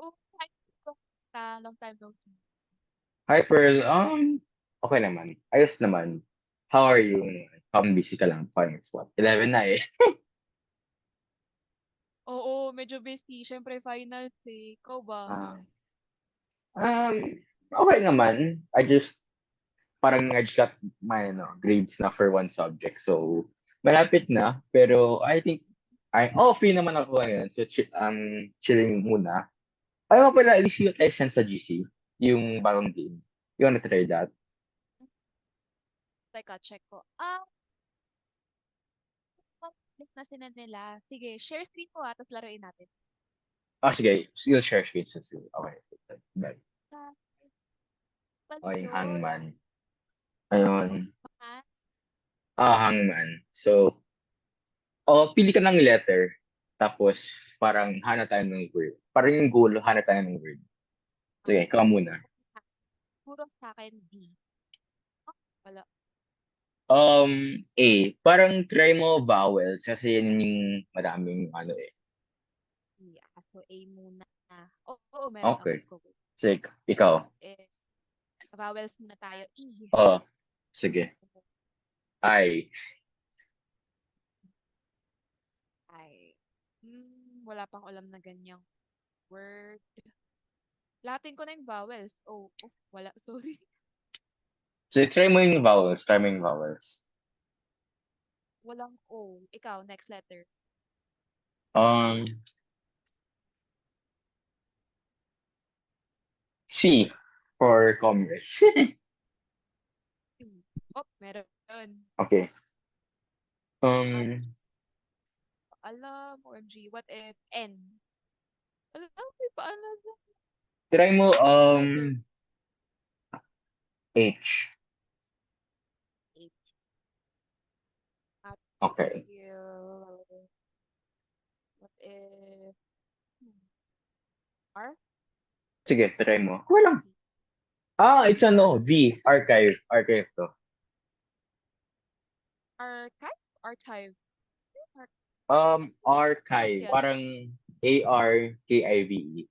Oh, hi, kamusta? Long time no see. Hi, Pearl. Okay naman. Ayos naman. How are you? Busy ka lang. Parang it's what? 11 na eh. Oo, medyo busy. Siyempre, finals eh. Ikaw ba? Ah, um, okay naman. I just got my grades na for one subject. So, malapit na. Pero free naman ako ngayon. So, chilling muna. Ayaw pala, at least yung Essence sa GC. Yung bagong game. You wanna try that? Teka, check ko. List na sila nila. Sige, share screen ko tapos laruin natin. Sige. You'll share screens. Okay. Bye. Ah, pala Okay, yun. hangman. Ayun. Ah, Hangman. So, pili ka ng letter. Tapos, parang hanap tayo ng word. Parang yung goal, hanap tayo ng word. Sige, ikaw muna. puro sa akin D. Oh, wala. Parang try mo vowels kasi yun yung madaming ano eh. Yeah, so A muna. Oo, meron ako. Okay. Go, go. Sige, ikaw. Eh, vowels muna tayo. E. Oh, sige. I. Ay. Wala pang alam na ganyang word. Latin ko na yung vowels. Oh, wala. Sorry. So, try mo yung vowels. Try mo yung vowels. Walang O. Ikaw, next letter. Um, C for commerce. Oh, meron. Okay. At Um, alam, OMG, what if N? Alam, may paalam na. try mo Next letter. H. H. At Okay. what if R? Sige, try mo. Wala. It's V. Archive. Archive to. Archive? Archive. Ar- ano Archive. yan? Parang ARKIVE.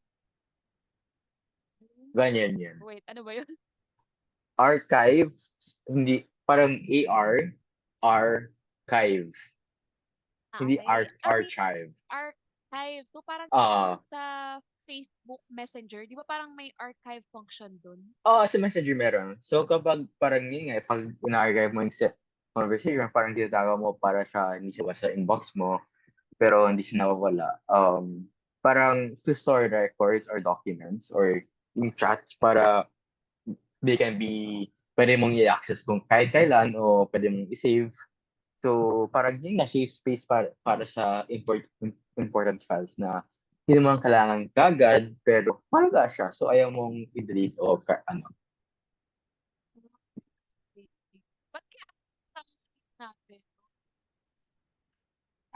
Ganyan yan. Wait, ano ba yun? Archive, hindi, parang archive. Hindi Okay. Wait. archive. Archive. So, parang Ah, sa Facebook Messenger, di ba parang may archive function dun? sa Messenger meron. So, kapag parang yun nga, pag ina-archive mo yung conversation, parang tinatago mo para siya hindi siya sa inbox mo, pero hindi siya nawawala. Parang to store records or documents or yung chats para they can be, pwede mong i-access kung kahit kailan o pwede mong i-save. So, parang yun na safe space para sa important files na hindi mo kailangan kagad, pero mahalaga siya. So, ayaw mong i-delete o ano. Okay. Ba't kaya sa natin?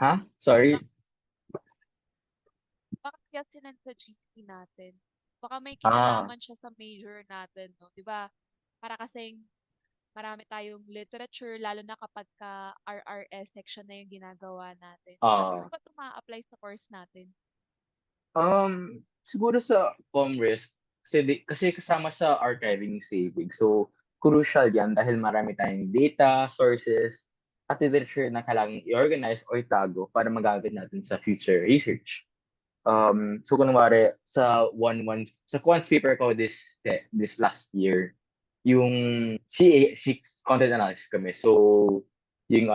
Ha? Sorry? Bakit kaya sinend sa GC natin? Baka may Ah, kinalaman siya sa major natin, no? 'Di ba? Para kasing marami tayong literature, lalo na kapag ka RRS section na yung ginagawa natin. Paano ah. ba ito ma-apply sa course natin? Siguro sa Comrisk, kasi kasama sa archiving saving. So, crucial yan dahil marami tayong data, sources, at literature na kailangang i-organize o itago para magamit natin sa future research. So kunwari sa quants paper ko this last year, yung CA6 content analysis kami. So yung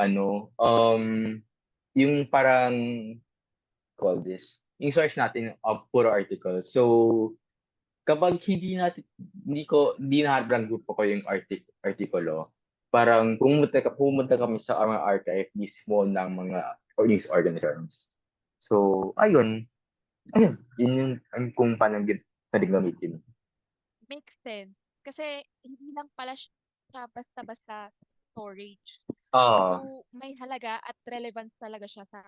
yung parang call this, yung source natin of puro article. So kapag hindi naharap ng grupo ko yung artikulo, parang pumunta kami sa mga archive mismo ng mga news organizations. So, yun yung kung paano pwedeng gamitin. Makes sense. Kasi hindi lang pala siya basta-basta storage. Ah, So, may halaga at relevance talaga siya sa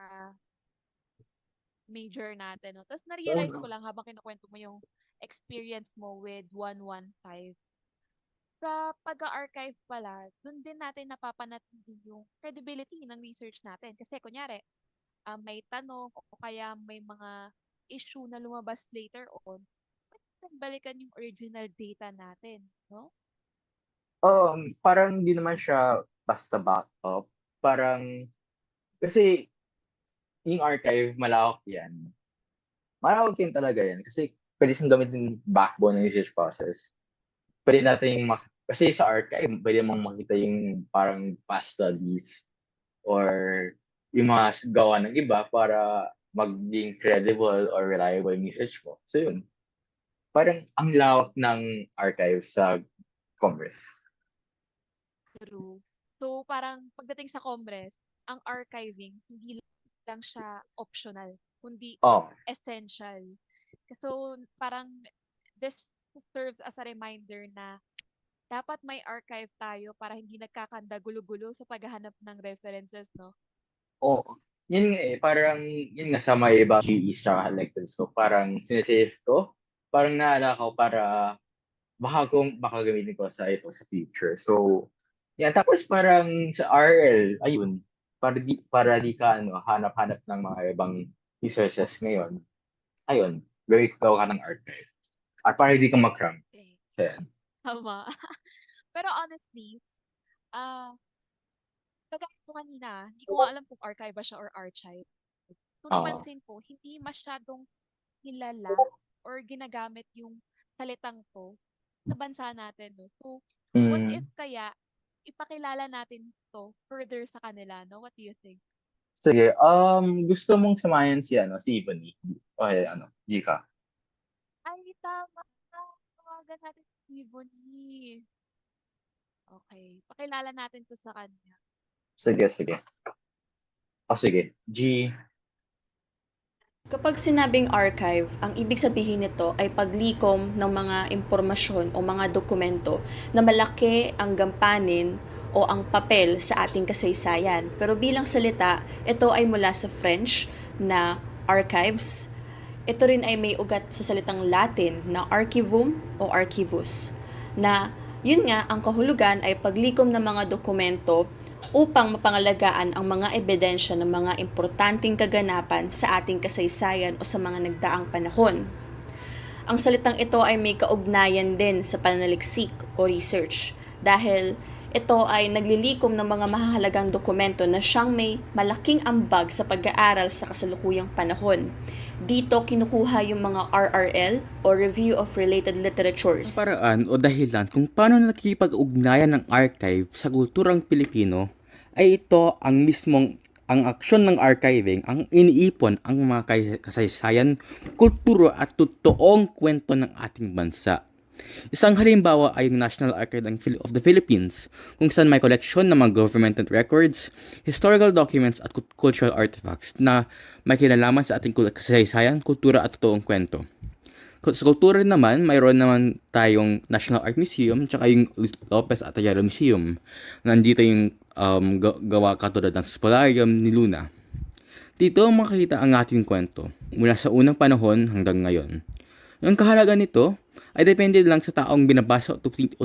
major natin. No? Tapos na-realize ko lang habang kinukwento mo yung experience mo with 115. Sa pag-archive pala, dun din natin napapanatili yung credibility ng research natin. Kasi kunyari, may tanong o kaya may mga issue na lumabas later on, natin balikan yung original data natin, no? Parang hindi naman siya basta backup. Parang, kasi yung archive, malawak yan. Malawak din talaga yan. Kasi pwede siyang gamitin backbone ng research process. Pwede natin kasi sa archive, pwede mong makita yung parang past studies or yung mga gawa ng iba para maging credible or reliable yung research mo. So yun, parang ang lawak ng archive sa Congress. True. So, parang pagdating sa Congress, ang archiving, hindi lang siya optional, kundi Oh, essential. So, parang this serves as a reminder na dapat may archive tayo para hindi nagkakanda gulo-gulo sa paghahanap ng references, no? oh, yun nga eh, parang yun nga sa may iba GEs tsaka electives ko, parang sinesave ko, parang naalala ko para baka gamitin ko sa ito sa future. So, yan. Tapos parang sa RL, ayun, para di ka hanap-hanap ng mga ibang resources ngayon. Ayun, gawin ko ka ng archive. At para hindi ka mag-cram. Eh, So, yan. tama. Pero honestly, ah, kagaya ko kanina, hindi ko nga alam kung archive ba siya or archive. So, Oo. napansin ko, hindi masyadong kilala or ginagamit yung salitang to sa bansa natin, no? So, what if Mm, kaya ipakilala natin to further sa kanila, no? What do you think? sige, gusto mong samayan si, si Ebony. Okay, Gika. Ay, tama. Tawagan natin si Bonnie. Okay. Pakilala natin to sa kanya. Sige, sige. O, sige. G. Kapag sinabing archive, ang ibig sabihin nito ay paglikom ng mga impormasyon o mga dokumento na malaki ang gampanin o ang papel sa ating kasaysayan. Pero bilang salita, ito ay mula sa French na archives. Ito rin ay may ugat sa salitang Latin na archivum o archivus, na yun nga ang kahulugan ay paglikom ng mga dokumento upang mapangalagaan ang mga ebidensya ng mga importanteng kaganapan sa ating kasaysayan o sa mga nagdaang panahon. Ang salitang ito ay may kaugnayan din sa pananaliksik o research dahil ito ay naglilikom ng mga mahahalagang dokumento na siyang may malaking ambag sa pag-aaral sa kasalukuyang panahon. Dito kinukuha yung mga RRL o Review of Related Literatures. Paraan o dahilan kung paano nakikipag-ugnayan ng archive sa kulturang Pilipino ay ito ang aksyon ng archiving ang iniipon ang mga kasaysayan, kultura at totoong kwento ng ating bansa. Isang halimbawa ay yung National Archive of the Philippines, kung saan may koleksyon ng mga government records, historical documents at cultural artifacts na may kinalaman sa ating kasaysayan, kultura at totoong kwento. Sa kultura naman, mayroon naman tayong National Art Museum tsaka yung Lopez Atayara Museum. Nandito yung gawa katulad ng Spolarium ni Luna. Dito makikita ang ating kwento mula sa unang panahon hanggang ngayon. Yung kahalaga nito ay depende lang sa taong binabasa o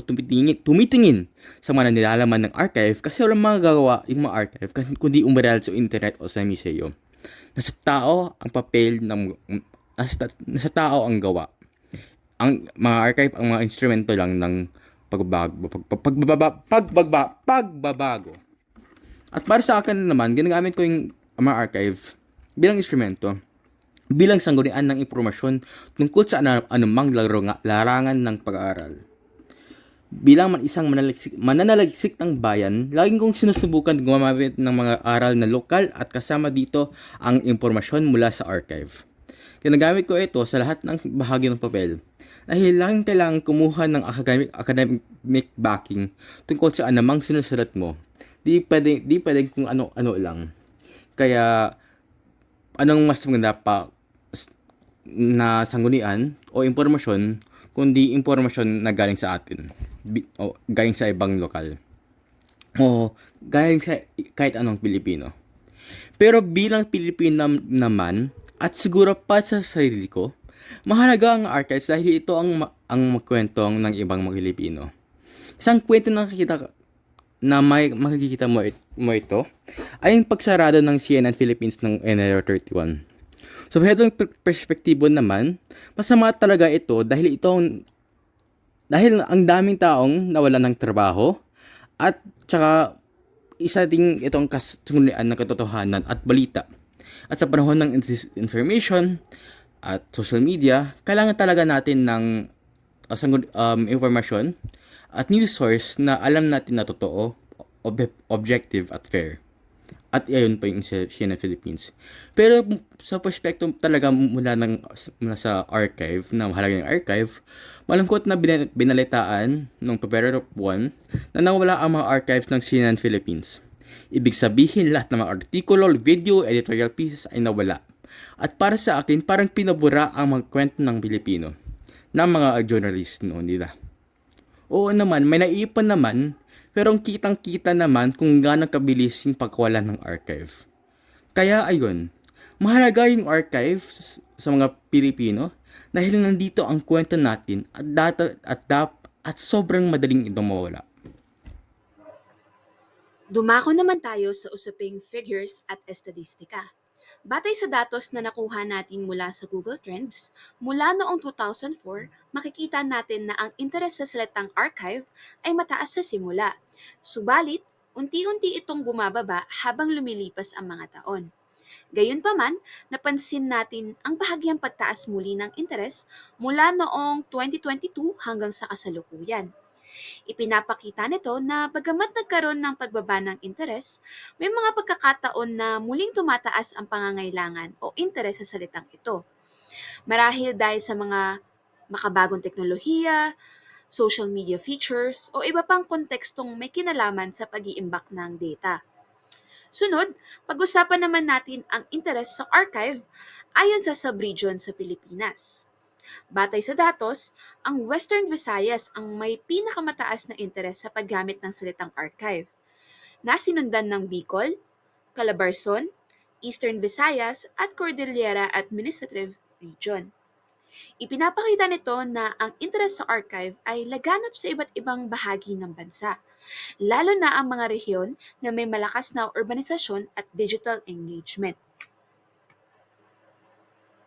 tumitingin sa mga nilalaman ng archive kasi walang magagawa yung mga archive kundi umaral sa internet o sa museo. Nasa tao ang papel ng nasa tao ang gawa. Ang mga archive ang mga instrumento lang ng pagbabago. At para sa akin naman, ginagamit ko yung mga archive bilang instrumento, bilang sanggunian ng impormasyon tungkol sa anumang larangan ng pag-aaral. Bilang isang mananaliksik ng bayan, laging kong sinusubukan gumamit ng mga aral na lokal at kasama dito ang impormasyon mula sa archive. Ginagamit ko ito sa lahat ng bahagi ng papel dahil laging kailangan kumuha ng academic backing tungkol sa anumang sinusulat mo. Di pwedeng kung ano-ano lang. Kaya, anong mas maganda pa na sanggunian o impormasyon kundi impormasyon na galing sa atin o galing sa ibang lokal o galing sa kahit anong Pilipino. Pero bilang Pilipino naman at siguro pa sa sarili ko, mahalaga ang archives dahil ito ang magkwentong ng ibang mga Pilipino. Isang kwento na may makikita mo ito ay yung pagsarado ng CNN Philippines ng Enero 31. Sa ganitong perspektibo naman, masama talaga ito dahil ang daming taong nawalan ng trabaho at tsaka isa ding itong kasunlian ng katotohanan at balita. At sa panahon ng information at social media, kailangan talaga natin ng informasyon at news source na alam natin na totoo, objective at fair. At iyon pa yung siya ng Philippines. Pero sa perspective talaga mula sa archive, na mahalagang archive, malungkot na binalitaan noong February 1 na nawala ang mga archives ng CNN Philippines. Ibig sabihin lahat ng mga artikulo, video, editorial pieces ay nawala. At para sa akin, parang pinabura ang mga kwento ng Pilipino ng mga journalist noon nila. Oo naman, may naiipon naman, pero ang kitang-kita naman kung gaano kabilis yung pagkawala ng archive. Kaya ayun, mahalaga yung archive sa mga Pilipino dahil nandito ang kwento natin at sobrang madaling itong mawala. Dumako naman tayo sa usaping figures at estadistika. Batay sa datos na nakuha natin mula sa Google Trends, mula noong 2004, makikita natin na ang interes sa salitang archive ay mataas sa simula. Subalit, unti-unti itong bumababa habang lumilipas ang mga taon. Gayunpaman, napansin natin ang bahagyang pagtaas muli ng interes mula noong 2022 hanggang sa kasalukuyan. Ipinapakita nito na bagamat nagkaroon ng pagbaba ng interes, may mga pagkakataon na muling tumataas ang pangangailangan o interes sa salitang ito. Marahil dahil sa mga makabagong teknolohiya, social media features, o iba pang kontekstong may kinalaman sa pag-iimbak ng data. Sunod, pag-usapan naman natin ang interes sa archive ayon sa sub-region sa Pilipinas. Batay sa datos, ang Western Visayas ang may pinakamataas na interes sa paggamit ng salitang archive, na sinundan ng Bicol, Calabarzon, Eastern Visayas at Cordillera Administrative Region. Ipinapakita nito na ang interes sa archive ay laganap sa iba't ibang bahagi ng bansa, lalo na ang mga rehiyon na may malakas na urbanisasyon at digital engagement.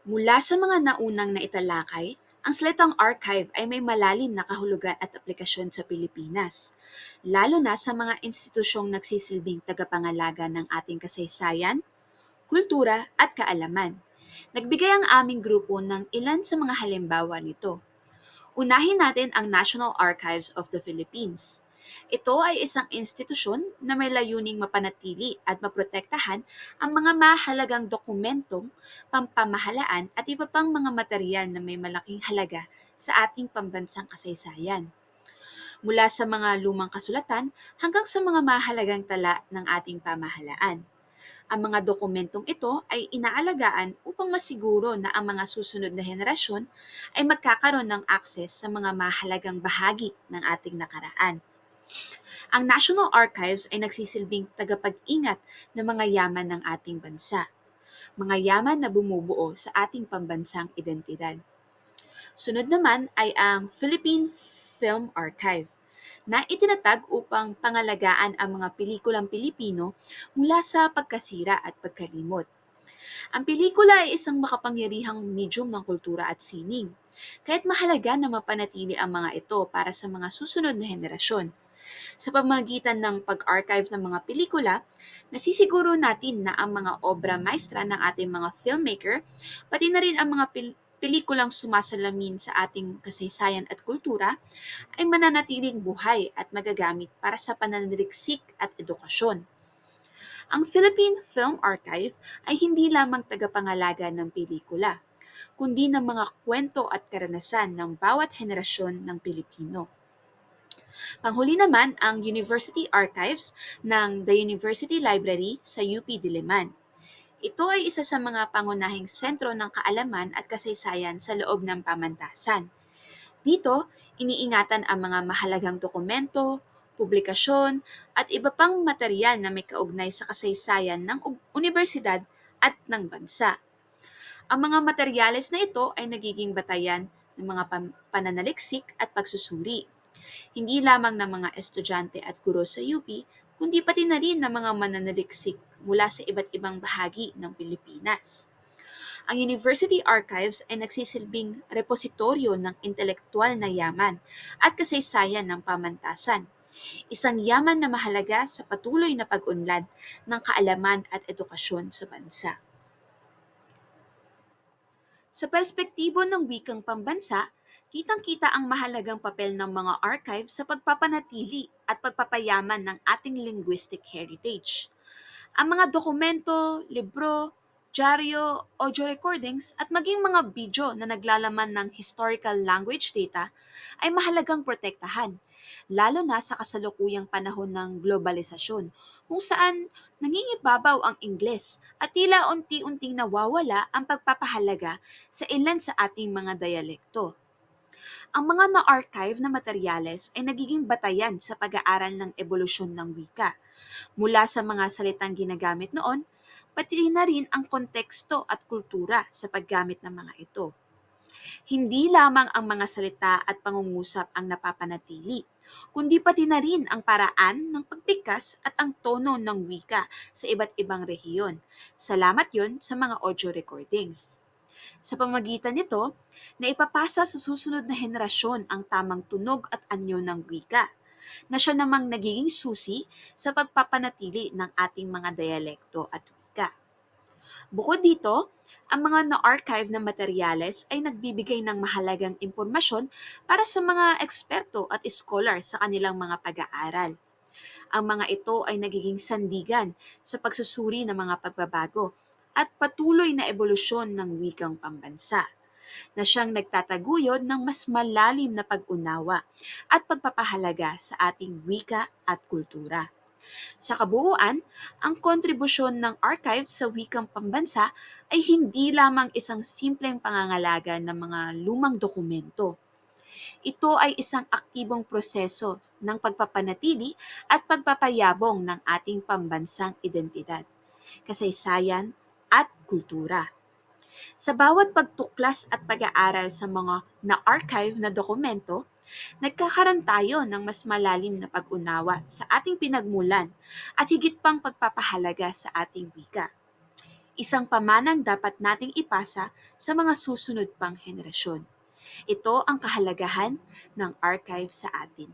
Mula sa mga naunang naitalakay, ang salitang archive ay may malalim na kahulugan at aplikasyon sa Pilipinas, lalo na sa mga institusyong nagsisilbing tagapangalaga ng ating kasaysayan, kultura at kaalaman. Nagbigay ang aming grupo ng ilan sa mga halimbawa nito. Unahin natin ang National Archives of the Philippines. Ito ay isang institusyon na may layuning mapanatili at maprotektahan ang mga mahalagang dokumentong, pampamahalaan at iba pang mga material na may malaking halaga sa ating pambansang kasaysayan. Mula sa mga lumang kasulatan hanggang sa mga mahalagang tala ng ating pamahalaan. Ang mga dokumentong ito ay inaalagaan upang masiguro na ang mga susunod na henerasyon ay magkakaroon ng akses sa mga mahalagang bahagi ng ating nakaraan. Ang National Archives ay nagsisilbing tagapag-ingat ng mga yaman ng ating bansa, mga yaman na bumubuo sa ating pambansang identidad. Sunod naman ay ang Philippine Film Archive, na itinatag upang pangalagaan ang mga pelikulang Pilipino mula sa pagkasira at pagkalimot. Ang pelikula ay isang makapangyarihang medium ng kultura at sining, kaya't mahalaga na mapanatili ang mga ito para sa mga susunod na henerasyon. Sa pamamagitan ng pag-archive ng mga pelikula, nasisiguro natin na ang mga obra maestra ng ating mga filmmaker, pati na rin ang mga pelikulang sumasalamin sa ating kasaysayan at kultura, ay mananatiling buhay at magagamit para sa pananaliksik at edukasyon. Ang Philippine Film Archive ay hindi lamang tagapangalaga ng pelikula, kundi ng mga kwento at karanasan ng bawat henerasyon ng Pilipino. Panghuli naman ang University Archives ng The University Library sa UP Diliman. Ito ay isa sa mga pangunahing sentro ng kaalaman at kasaysayan sa loob ng pamantasan. Dito, iniingatan ang mga mahalagang dokumento, publikasyon, at iba pang material na may kaugnay sa kasaysayan ng universidad at ng bansa. Ang mga materyales na ito ay nagiging batayan ng mga pananaliksik at pagsusuri, hindi lamang ng mga estudyante at guro sa UP, kundi pati na rin ng mga mananaliksik mula sa iba't ibang bahagi ng Pilipinas. Ang University Archives ay nagsisilbing repositoryo ng intelektual na yaman at kasaysayan ng pamantasan. Isang yaman na mahalaga sa patuloy na pag-unlad ng kaalaman at edukasyon sa bansa. Sa perspektibo ng wikang pambansa, kitang-kita ang mahalagang papel ng mga archive sa pagpapanatili at pagpapayaman ng ating linguistic heritage. Ang mga dokumento, libro, dyaryo, audio recordings at maging mga video na naglalaman ng historical language data ay mahalagang protektahan, lalo na sa kasalukuyang panahon ng globalisasyon, kung saan nangingibabaw ang Ingles at tila unti-unting nawawala ang pagpapahalaga sa ilan sa ating mga dialekto. Ang mga na-archive na materyales ay nagiging batayan sa pag-aaral ng ebolusyon ng wika, mula sa mga salitang ginagamit noon, pati na rin ang konteksto at kultura sa paggamit ng mga ito. Hindi lamang ang mga salita at pangungusap ang napapanatili, kundi pati na rin ang paraan ng pagbigkas at ang tono ng wika sa iba't ibang rehiyon. Salamat yon sa mga audio recordings. Sa pamagitan nito, naipapasa sa susunod na henerasyon ang tamang tunog at anyo ng wika, na siya namang nagiging susi sa pagpapanatili ng ating mga dialekto at wika. Bukod dito, ang mga na-archive na materyales ay nagbibigay ng mahalagang impormasyon para sa mga eksperto at scholar sa kanilang mga pag-aaral. Ang mga ito ay nagiging sandigan sa pagsusuri ng mga pagbabago at patuloy na ebolusyon ng wikang pambansa, na siyang nagtataguyod ng mas malalim na pag-unawa at pagpapahalaga sa ating wika at kultura. Sa kabuuan, ang kontribusyon ng archive sa wikang pambansa ay hindi lamang isang simpleng pangangalaga ng mga lumang dokumento. Ito ay isang aktibong proseso ng pagpapanatili at pagpapayabong ng ating pambansang identidad, kasaysayan at kultura. Sa bawat pagtuklas at pag-aaral sa mga na-archive na dokumento, nagkakaroon tayo ng mas malalim na pag-unawa sa ating pinagmulan at higit pang pagpapahalaga sa ating wika. Isang pamanang dapat nating ipasa sa mga susunod pang henerasyon. Ito ang kahalagahan ng archive sa atin.